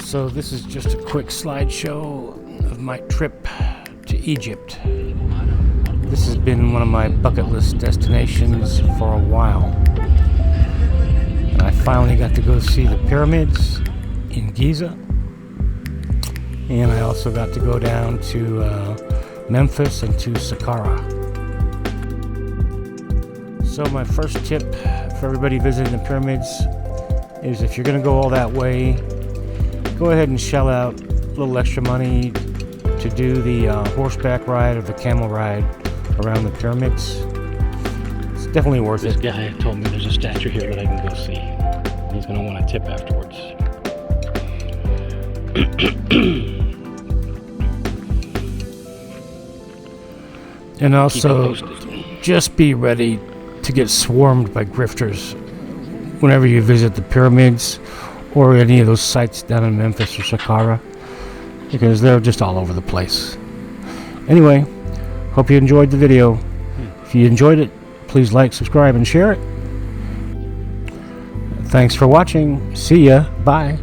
So this is just a quick slideshow of my trip to Egypt. This has been one of my bucket list destinations for a while. And I finally got to go see the pyramids in Giza. And I also got to go down to Memphis and to Saqqara. So my first tip for everybody visiting the pyramids is if you're going to go all that way, go ahead and shell out a little extra money to do the horseback ride or the camel ride around the pyramids. It's definitely worth it. This guy told me there's a statue here that I can go see. He's going to want a tip afterwards. And also, just be ready to get swarmed by grifters whenever you visit the pyramids or any of those sites down in Memphis or Saqqara, because they're just all over the place. Anyway, hope you enjoyed the video. If you enjoyed it, please like, subscribe, and share it. Thanks for watching. See ya. Bye.